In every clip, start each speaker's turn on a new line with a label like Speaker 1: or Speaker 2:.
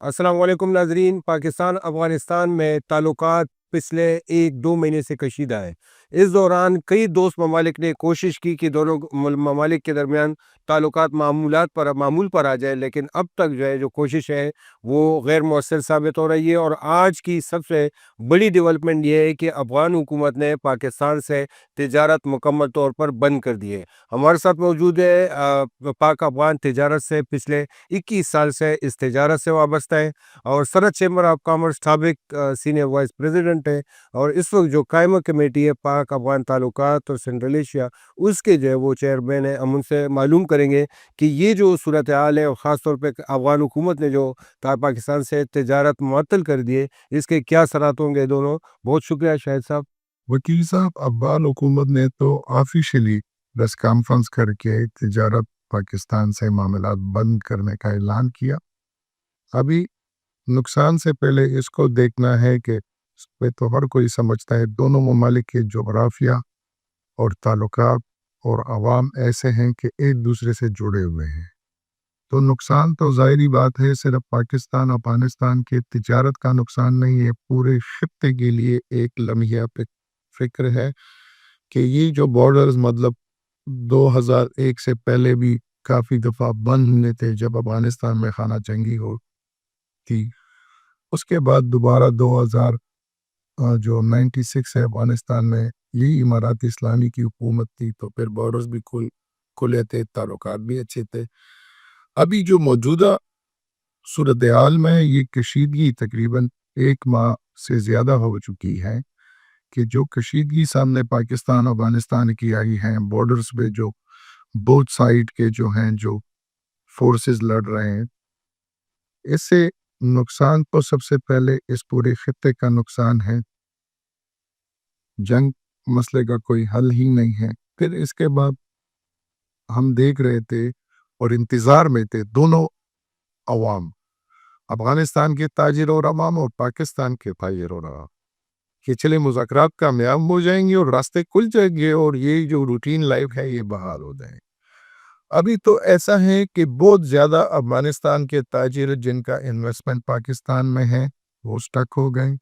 Speaker 1: السلام علیکم ناظرین۔ پاکستان افغانستان میں تعلقات پچھلے 1-2 مہینے سے کشیدہ ہیں۔ اس دوران کئی دوست ممالک نے کوشش کی کہ دونوں ممالک کے درمیان تعلقات معمول پر آ جائے، لیکن اب تک جو کوشش ہے وہ غیر مؤثر ثابت ہو رہی ہے۔ اور آج کی سب سے بڑی ڈیولپمنٹ یہ ہے کہ افغان حکومت نے پاکستان سے تجارت مکمل طور پر بند کر دی ہے۔ ہمارے ساتھ موجود ہے پاک افغان تجارت سے پچھلے 21 سال سے اس تجارت سے وابستہ ہے، اور سرحد چیمبر آف کامرس سابق سینئر وائس پریزیڈنٹ ہے، اور اس وقت جو قائمہ کمیٹی ہے پاک افغان تعلقات اور سنٹرل ایشیا، اس کے وہ چیئرمین ہیں۔ ہم ان سے معلوم کریں گے کہ یہ جو صورتحال ہے، اور خاص طور پہ افغان حکومت نے جو پاکستان سے تجارت معطل کر دی ہے، اس کے کیا اثرات ہوں گے دونوں۔ بہت شکریہ شاہد صاحب۔
Speaker 2: وکیل صاحب، افغان حکومت نے تو آفیشلی پریس کانفرنس کر کے تجارت پاکستان سے معاملات بند کرنے کا اعلان کیا۔ ابھی نقصان سے پہلے اس کو دیکھنا ہے کہ اس پہ تو ہر کوئی سمجھتا ہے دونوں ممالک کے جغرافیہ اور تعلقات اور عوام ایسے ہیں کہ ایک دوسرے سے جڑے ہوئے ہیں، تو نقصان تو ظاہری بات ہے صرف پاکستان اور افغانستان کے تجارت کا نقصان نہیں ہے، پورے خطے کے لیے ایک لمحہ فکر ہے کہ یہ جو بارڈرز 2001 سے پہلے بھی کافی دفعہ بند ہونے تھے جب افغانستان میں خانہ جنگی ہو تھی، اس کے بعد دوبارہ 96 ہے افغانستان میں یہی امارات اسلامی کی حکومت تھی، تو پھر بارڈرز بھی کھلے تھے، تعلقات بھی اچھے تھے۔ ابھی جو موجودہ صورتحال میں یہ کشیدگی تقریباً 1 ماہ سے زیادہ ہو چکی ہے کہ جو کشیدگی سامنے پاکستان افغانستان کی آئی ہیں، بارڈرز پہ جو بوتھ سائیڈ کے جو فورسز لڑ رہے ہیں، اس سے نقصان تو سب سے پہلے اس پورے خطے کا نقصان ہے۔ جنگ مسئلے کا کوئی حل ہی نہیں ہے۔ پھر اس کے بعد ہم دیکھ رہے تھے اور انتظار میں تھے دونوں عوام، افغانستان کے تاجر اور عوام اور پاکستان کے تاجر اور عوام، کہ چلے مذاکرات کامیاب ہو جائیں گے اور راستے کھل جائیں گے اور یہ جو روٹین لائف ہے یہ بحال ہو جائیں گے۔ ابھی تو ایسا ہے کہ بہت زیادہ افغانستان کے تاجر جن کا انویسٹمنٹ پاکستان میں ہے وہ سٹک ہو گئے۔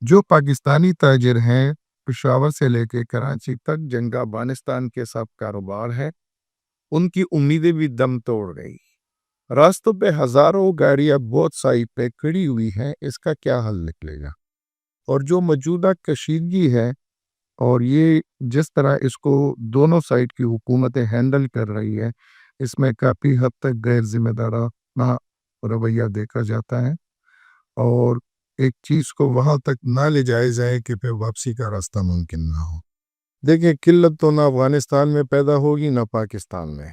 Speaker 2: جو پاکستانی تاجر ہیں پشاور سے لے کے کراچی تک جن کا افغانستان کے ساتھ کاروبار ہے، ان کی امیدیں بھی دم توڑ گئی۔ راستوں پہ ہزاروں گاڑیاں بہت سائٹ پہ کھڑی ہوئی ہیں، اس کا کیا حل نکلے گا؟ اور جو موجودہ کشیدگی ہے اور یہ جس طرح اس کو دونوں سائٹ کی حکومتیں ہینڈل کر رہی ہے، اس میں کافی حد تک غیر ذمہ دارانہ رویہ دیکھا جاتا ہے، اور ایک چیز کو وہاں تک نہ لے جایا جائے کہ پھر واپسی کا راستہ ممکن نہ ہو۔ دیکھیں، قلت تو نہ افغانستان میں پیدا ہوگی نہ پاکستان میں۔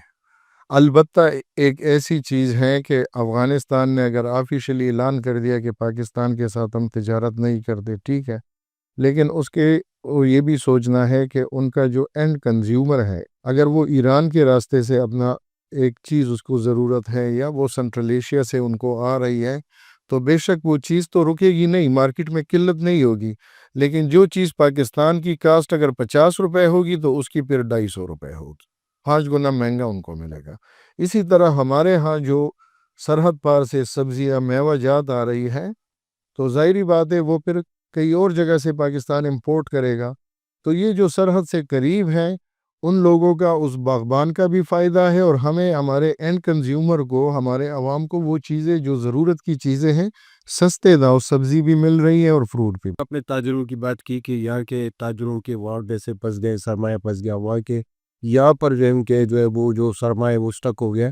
Speaker 2: البتہ ایک ایسی چیز ہے کہ افغانستان نے اگر آفیشلی اعلان کر دیا کہ پاکستان کے ساتھ ہم تجارت نہیں کرتے، ٹھیک ہے، لیکن اس کے یہ بھی سوچنا ہے کہ ان کا جو اینڈ کنزیومر ہے، اگر وہ ایران کے راستے سے اپنا ایک چیز اس کو ضرورت ہے یا وہ سنٹرل ایشیا سے ان کو آ رہی ہے، تو بے شک وہ چیز تو رکے گی نہیں، مارکیٹ میں قلت نہیں ہوگی، لیکن جو چیز پاکستان کی کاسٹ اگر 50 روپے ہوگی تو اس کی پھر 250 روپے ہوگی، 5 گنا مہنگا ان کو ملے گا۔ اسی طرح ہمارے ہاں جو سرحد پار سے سبزیاں میوہ جات آ رہی ہے، تو ظاہری بات ہے وہ پھر کئی اور جگہ سے پاکستان امپورٹ کرے گا، تو یہ جو سرحد سے قریب ہیں ان لوگوں کا، اس باغبان کا بھی فائدہ ہے، اور ہمیں ہمارے اینڈ کنزیومر کو، ہمارے عوام کو وہ چیزیں جو ضرورت کی چیزیں ہیں سستے داؤ، سبزی بھی مل رہی ہے اور فروٹ بھی۔
Speaker 1: اپنے تاجروں کی بات کی کہ یہاں کے تاجروں کے وہاں پیسے پھنس گئے، سرمایہ پھنس گیا وہاں کے، یہاں پر جو ان کے وہ جو سرمایہ وہ سٹک ہو گیا۔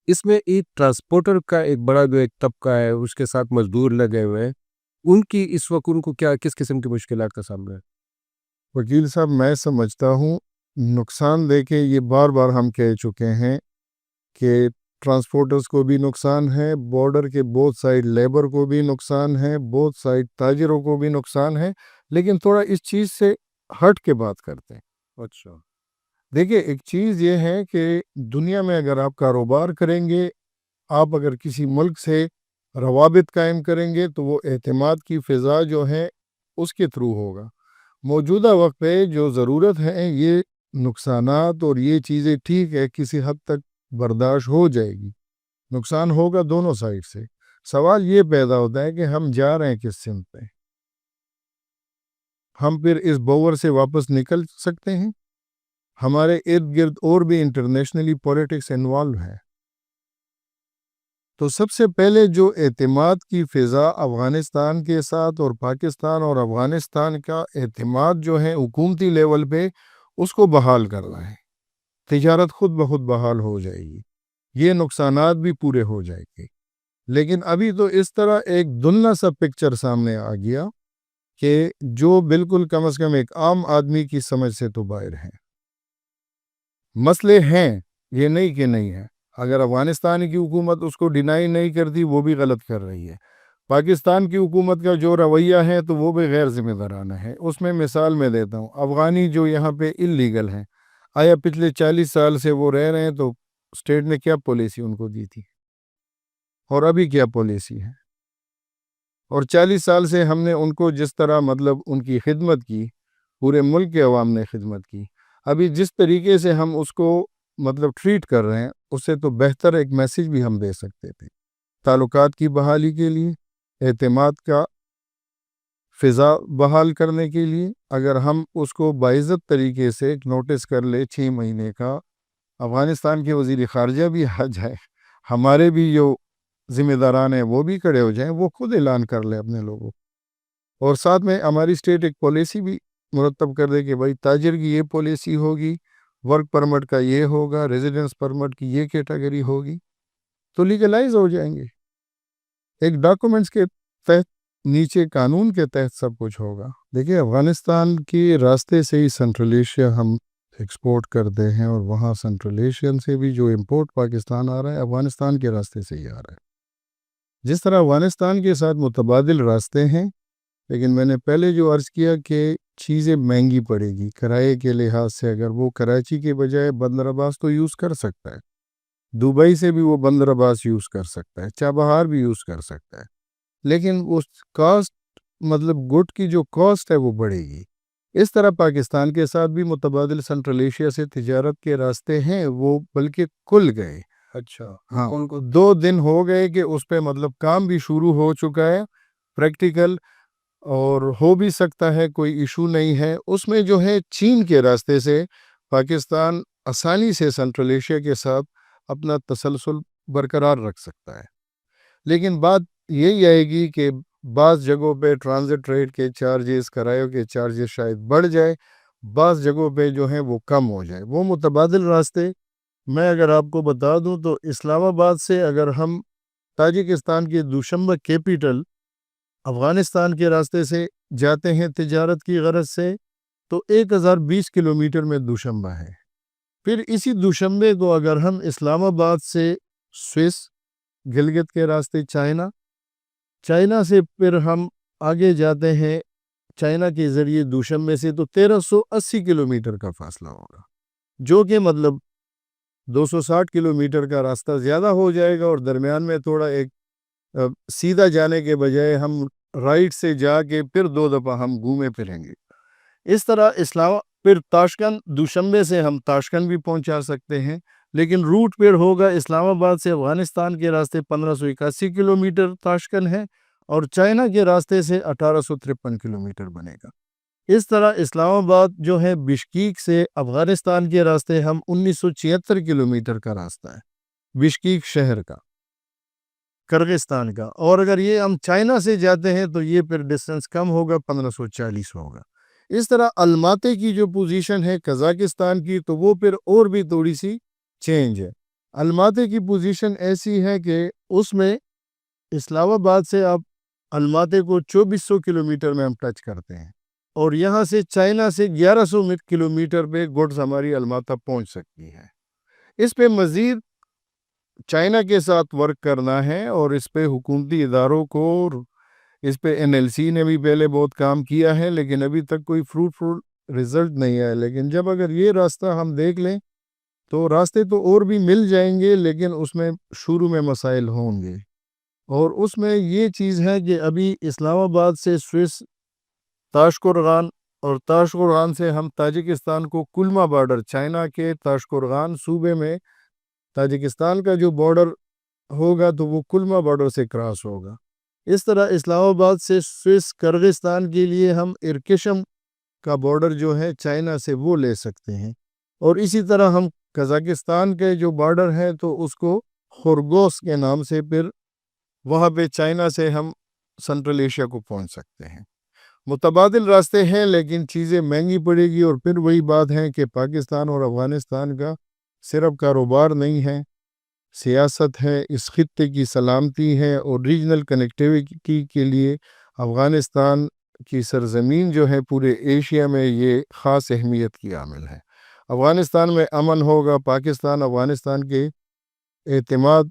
Speaker 1: اس میں ایک ٹرانسپورٹر کا ایک بڑا ایک طبقہ ہے، اس کے ساتھ مزدور لگے ہوئے ہیں، ان کی اس وقت ان کو کس قسم کی مشکلات کا سامنا ہے؟
Speaker 2: وکیل صاحب، میں سمجھتا ہوں نقصان دے کے یہ بار بار ہم کہہ چکے ہیں کہ ٹرانسپورٹرز کو بھی نقصان ہے، بارڈر کے بہت سائڈ لیبر کو بھی نقصان ہے، بہت سائڈ تاجروں کو بھی نقصان ہے، لیکن تھوڑا اس چیز سے ہٹ کے بات کرتے ہیں۔
Speaker 1: اچھا،
Speaker 2: دیکھیں، ایک چیز یہ ہے کہ دنیا میں اگر آپ کاروبار کریں گے، آپ اگر کسی ملک سے روابط قائم کریں گے تو وہ اعتماد کی فضا جو ہے اس کے تھرو ہوگا۔ موجودہ وقت پہ جو ضرورت ہے، یہ نقصانات اور یہ چیزیں ٹھیک ہے کسی حد تک برداشت ہو جائے گی، نقصان ہوگا دونوں سائڈ سے، سوال یہ پیدا ہوتا ہے کہ ہم جا رہے ہیں کس سمت پہ؟ ہم پھر اس بور سے واپس نکل سکتے ہیں؟ ہمارے ارد گرد اور بھی انٹرنیشنلی پولیٹکس انوالو ہے. تو سب سے پہلے جو اعتماد کی فضا افغانستان کے ساتھ اور پاکستان اور افغانستان کا اعتماد جو ہے حکومتی لیول پہ اس کو بحال کرنا ہے. تجارت خود بخود بحال ہو جائے گی, یہ نقصانات بھی پورے ہو جائیں گے. لیکن ابھی تو اس طرح ایک دھندلا سا پکچر سامنے آ گیا کہ جو بالکل کم از کم ایک عام آدمی کی سمجھ سے تو باہر ہے. مسئلے ہیں, یہ نہیں کہ نہیں ہے. اگر افغانستان کی حکومت اس کو ڈینائی نہیں کرتی وہ بھی غلط کر رہی ہے. پاکستان کی حکومت کا جو رویہ ہے تو وہ بھی غیر ذمہ دارانہ ہے. اس میں مثال میں دیتا ہوں, افغانی جو یہاں پہ اللیگل ہیں, آیا پچھلے 40 سال سے وہ رہ رہے ہیں تو اسٹیٹ نے کیا پالیسی ان کو دی تھی اور ابھی کیا پالیسی ہے؟ اور 40 سال سے ہم نے ان کو جس طرح مطلب ان کی خدمت کی, پورے ملک کے عوام نے خدمت کی, ابھی جس طریقے سے ہم اس کو مطلب ٹریٹ کر رہے ہیں اس سے تو بہتر ایک میسیج بھی ہم دے سکتے تھے. تعلقات کی بحالی کے لیے, اعتماد کا فضا بحال کرنے کے لیے اگر ہم اس کو باعزت طریقے سے نوٹس کر لے, 6 مہینے کا افغانستان کے وزیر خارجہ بھی آ جائے, ہمارے بھی جو ذمہ داران ہیں وہ بھی کھڑے ہو جائیں, وہ خود اعلان کر لے اپنے لوگوں, اور ساتھ میں ہماری اسٹیٹ ایک پالیسی بھی مرتب کر دے کہ بھائی تاجر کی یہ پالیسی ہوگی, ورک پرمٹ کا یہ ہوگا, ریزیڈنس پرمٹ کی یہ کیٹیگری ہوگی, تو لیگلائز ہو جائیں گے. ایک ڈاکومنٹس کے تحت, نیچے قانون کے تحت سب کچھ ہوگا. دیکھیں افغانستان کے راستے سے ہی سنٹرل ایشیا ہم ایکسپورٹ کرتے ہیں, اور وہاں سنٹرل ایشین سے بھی جو امپورٹ پاکستان آ رہا ہے افغانستان کے راستے سے ہی آ رہا ہے. جس طرح افغانستان کے ساتھ متبادل راستے ہیں, لیکن میں نے پہلے جو عرض کیا کہ چیزیں مہنگی پڑے گی کرائے کے لحاظ سے. اگر وہ کراچی کے بجائے بندر عباس تو یوز کر سکتا ہے, دبئی سے بھی وہ بندر عباس یوز کر سکتا ہے, چابہار بھی یوز کر سکتا ہے, لیکن اس کاسٹ مطلب گڈ کی جو کاسٹ ہے وہ بڑھے گی. اس طرح پاکستان کے ساتھ بھی متبادل سنٹرل ایشیا سے تجارت کے راستے ہیں, وہ بلکہ کھل گئے.
Speaker 1: اچھا,
Speaker 2: ہاں,
Speaker 1: کون کو
Speaker 2: 2 دن ہو گئے کہ اس پہ مطلب کام بھی شروع ہو چکا ہے پریکٹیکل, اور ہو بھی سکتا ہے, کوئی ایشو نہیں ہے. اس میں جو ہے چین کے راستے سے پاکستان آسانی سے سنٹرل ایشیا کے ساتھ اپنا تسلسل برقرار رکھ سکتا ہے. لیکن بات یہی آئے گی کہ بعض جگہوں پہ ٹرانزٹ ریٹ کے چارجز, کرایوں کے چارجز شاید بڑھ جائے, بعض جگہوں پہ جو ہیں وہ کم ہو جائے. وہ متبادل راستے میں اگر آپ کو بتا دوں تو اسلام آباد سے اگر ہم تاجکستان کی دوشنبہ کیپیٹل افغانستان کے راستے سے جاتے ہیں تجارت کی غرض سے, تو 1020 کلومیٹر میں دوشنبہ ہے. پھر اسی دوشنبے کو اگر ہم اسلام آباد سے سوئس, گلگت کے راستے چائنا سے پھر ہم آگے جاتے ہیں چائنا کے ذریعے دوشنبے سے, تو 1380 کلومیٹر کا فاصلہ ہوگا, جو کہ مطلب 260 کلومیٹر کا راستہ زیادہ ہو جائے گا, اور درمیان میں تھوڑا ایک سیدھا جانے کے بجائے ہم رائٹ سے جا کے پھر 2 دفعہ ہم گھومے پھریں گے. اس طرح پھر تاشکند, دوشنبے سے ہم تاشکند بھی پہنچا سکتے ہیں, لیکن روٹ پھر ہوگا اسلام آباد سے افغانستان کے راستے 1581 کلومیٹر تاشکند ہے, اور چائنا کے راستے سے 1853 کلومیٹر بنے گا. اس طرح اسلام آباد جو ہے بشکیک سے افغانستان کے راستے ہم 1976 کلومیٹر کا راستہ ہے, بشکیک شہر کا, کرغستان کا. اور اگر یہ ہم چائنا سے جاتے ہیں تو یہ پھر ڈسٹنس کم ہوگا, 1540 ہوگا. اس طرح الماتے کی جو پوزیشن ہے قزاقستان کی, تو وہ پھر اور بھی تھوڑی سی چینج ہے. الماتے کی پوزیشن ایسی ہے کہ اس میں اسلام آباد سے آپ الماتے کو 2400 کلومیٹر میں ہم ٹچ کرتے ہیں, اور یہاں سے چائنا سے 1100 کلومیٹر پہ گڈز ہماری الماتا پہنچ سکتی ہے. اس پہ مزید چائنا کے ساتھ ورک کرنا ہے, اور اس پہ حکومتی اداروں کو, اس پہ NLC نے بھی پہلے بہت کام کیا ہے, لیکن ابھی تک کوئی فروٹفل رزلٹ نہیں آیا. لیکن جب اگر یہ راستہ ہم دیکھ لیں تو راستے تو اور بھی مل جائیں گے, لیکن اس میں شروع میں مسائل ہوں گے. اور اس میں یہ چیز ہے کہ ابھی اسلام آباد سے سوئس تاشقرغان, اور تاشقرغان سے ہم تاجکستان کو کلما بارڈر, چائنا کے تاشقرغان صوبے میں تاجکستان کا جو بارڈر
Speaker 3: ہوگا تو وہ کلما بارڈر سے کراس ہوگا۔ اس طرح اسلام آباد سے سوئس کرغستان کے لیے ہم ارکشم کا بارڈر جو ہے چائنا سے وہ لے سکتے ہیں، اور اسی طرح ہم قزاقستان کے جو بارڈر ہے تو اس کو خورگوس کے نام سے، پھر وہاں پہ چائنا سے ہم سنٹرل ایشیا کو پہنچ سکتے ہیں۔ متبادل راستے ہیں لیکن چیزیں مہنگی پڑے گی، اور پھر وہی بات ہے کہ پاکستان اور افغانستان کا صرف کاروبار نہیں ہے، سیاست ہے، اس خطے کی سلامتی ہے، اور ریجنل کنیکٹیویٹی کے لیے افغانستان کی سرزمین جو ہے پورے ایشیا میں یہ خاص اہمیت کی عامل ہے۔ افغانستان میں امن ہوگا، پاکستان افغانستان کے اعتماد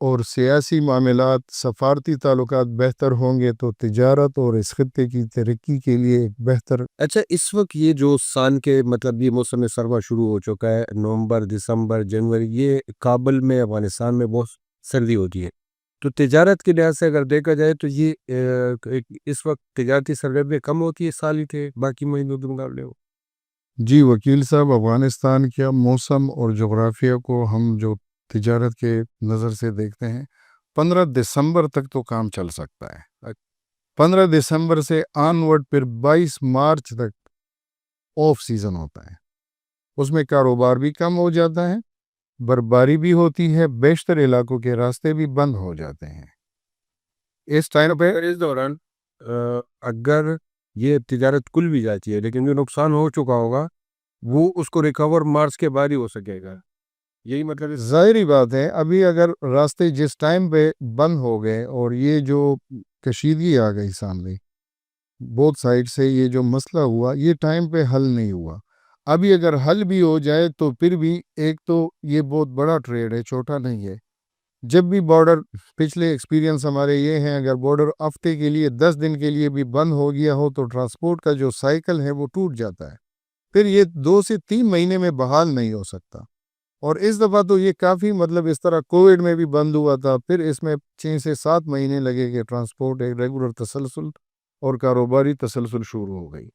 Speaker 3: اور سیاسی معاملات، سفارتی تعلقات بہتر ہوں گے تو تجارت اور اس خطے کی ترقی کے لیے ایک بہتر۔
Speaker 1: اچھا، اس وقت یہ جو سال کے مطلب یہ موسم سرما شروع ہو چکا ہے، نومبر، دسمبر، جنوری، یہ کابل میں افغانستان میں بہت سردی ہوتی ہے، تو تجارت کے لحاظ سے اگر دیکھا جائے تو یہ اس وقت تجارتی سرگرمیاں کم ہوتی ہے سال ہی تھے باقی مہینوں کے مقابلے ہو۔
Speaker 3: جی وکیل صاحب، افغانستان کا موسم اور جغرافیہ کو ہم جو تجارت کے نظر سے دیکھتے ہیں، 15 دسمبر تک تو کام چل سکتا ہے، 15 دسمبر سے آنورڈ پھر 22 مارچ تک آف سیزن ہوتا ہے، اس میں کاروبار بھی کم ہو جاتا ہے، برفباری بھی ہوتی ہے، بیشتر علاقوں کے راستے بھی بند ہو جاتے ہیں اس ٹائم پہ۔
Speaker 1: اس دوران اگر یہ تجارت کل بھی جاتی ہے لیکن جو نقصان ہو چکا ہوگا وہ اس کو ریکور مارچ کے بعد ہی ہو سکے گا، یہی مطلب
Speaker 3: ظاہری بات ہے ابھی اگر راستے جس ٹائم پہ بند ہو گئے اور یہ جو کشیدگی آ گئی سامنے بہت سائڈ سے، یہ جو مسئلہ ہوا یہ ٹائم پہ حل نہیں ہوا، ابھی اگر حل بھی ہو جائے تو پھر بھی ایک تو یہ بہت بڑا ٹریڈ ہے، چھوٹا نہیں ہے۔ جب بھی بارڈر، پچھلے ایکسپیرینس ہمارے یہ ہیں، اگر بارڈر ہفتے کے لیے 10 دن کے لیے بھی بند ہو گیا ہو تو ٹرانسپورٹ کا جو سائیکل ہے وہ ٹوٹ جاتا ہے، پھر یہ 2 سے 3 مہینے میں بحال نہیں ہو سکتا۔ اور اس دفعہ تو یہ کافی مطلب اس طرح کووڈ میں بھی بند ہوا تھا، پھر اس میں 6 سے 7 مہینے لگے کہ ٹرانسپورٹ ایک ریگولر تسلسل اور کاروباری تسلسل شروع ہو گئی۔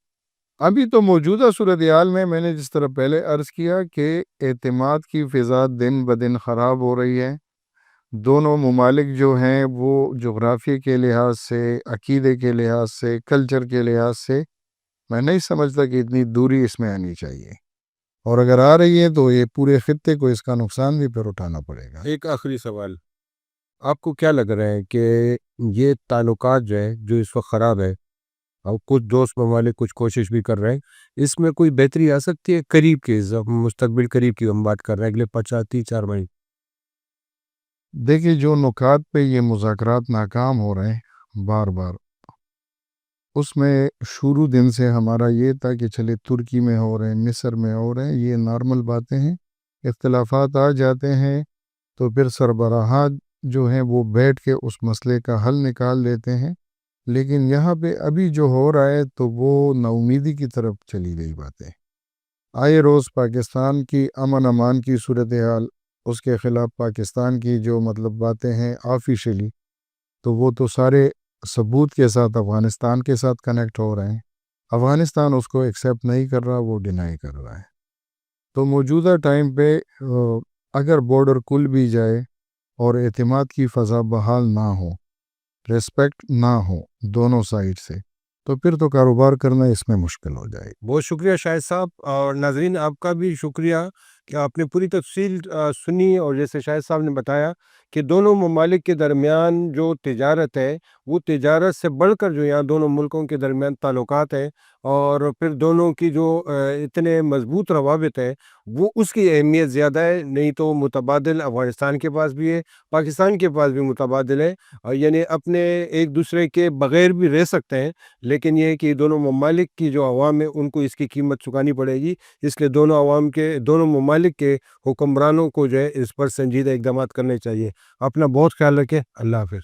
Speaker 3: ابھی تو موجودہ صورتحال میں نے جس طرح پہلے عرض کیا کہ اعتماد کی فضا دن بدن خراب ہو رہی ہے، دونوں ممالک جو ہیں وہ جغرافیے کے لحاظ سے، عقیدے کے لحاظ سے، کلچر کے لحاظ سے میں نہیں سمجھتا کہ اتنی دوری اس میں آنی چاہیے، اور اگر آ رہی ہے تو یہ پورے خطے کو اس کا نقصان بھی پھر اٹھانا پڑے گا۔
Speaker 1: ایک آخری سوال، آپ کو کیا لگ رہا ہے کہ یہ تعلقات جو ہے جو اس وقت خراب ہے اور کچھ دوست ممالک کچھ کوشش بھی کر رہے ہیں، اس میں کوئی بہتری آ سکتی ہے قریب کے مستقبل قریب کی ہم بات کر رہے ہیں اگلے 50-4 مہینے؟
Speaker 3: دیکھیں جو نکات پہ یہ مذاکرات ناکام ہو رہے ہیں بار بار، اس میں شروع دن سے ہمارا یہ تھا کہ چلے ترکی میں ہو رہے ہیں، مصر میں ہو رہے ہیں، یہ نارمل باتیں ہیں، اختلافات آ جاتے ہیں تو پھر سربراہات جو ہیں وہ بیٹھ کے اس مسئلے کا حل نکال لیتے ہیں، لیکن یہاں پہ ابھی جو ہو رہا ہے تو وہ ناامیدی کی طرف چلی گئی باتیں۔ آئے روز پاکستان کی امن امان کی صورتحال، اس کے خلاف پاکستان کی جو مطلب باتیں ہیں آفیشلی، تو وہ تو سارے ثبوت کے ساتھ افغانستان کے ساتھ کنیکٹ ہو رہے ہیں، افغانستان اس کو ایکسیپٹ نہیں کر رہا، وہ ڈینائی کر رہا ہے۔ تو موجودہ ٹائم پہ اگر بارڈر کھل بھی جائے اور اعتماد کی فضا بحال نہ ہو، ریسپیکٹ نہ ہو دونوں سائڈ سے، تو پھر تو کاروبار کرنا اس میں مشکل ہو جائے گا۔
Speaker 1: بہت شکریہ شاہد صاحب، اور ناظرین آپ کا بھی شکریہ کہ آپ نے پوری تفصیل سنی، اور جیسے شاہد صاحب نے بتایا کہ دونوں ممالک کے درمیان جو تجارت ہے وہ تجارت سے بڑھ کر جو یہاں دونوں ملکوں کے درمیان تعلقات ہیں، اور پھر دونوں کی جو اتنے مضبوط روابط ہے وہ اس کی اہمیت زیادہ ہے، نہیں تو متبادل افغانستان کے پاس بھی ہے، پاکستان کے پاس بھی متبادل ہے، اور یعنی اپنے ایک دوسرے کے بغیر بھی رہ سکتے ہیں، لیکن یہ ہے کہ دونوں ممالک کی جو عوام ہے ان کو اس کی قیمت چکانی پڑے گی، اس لیے دونوں ممالک کے حکمرانوں کو جو ہے اس پر سنجیدہ اقدامات کرنے چاہیے۔ اپنا بہت خیال رکھیں، اللہ حافظ۔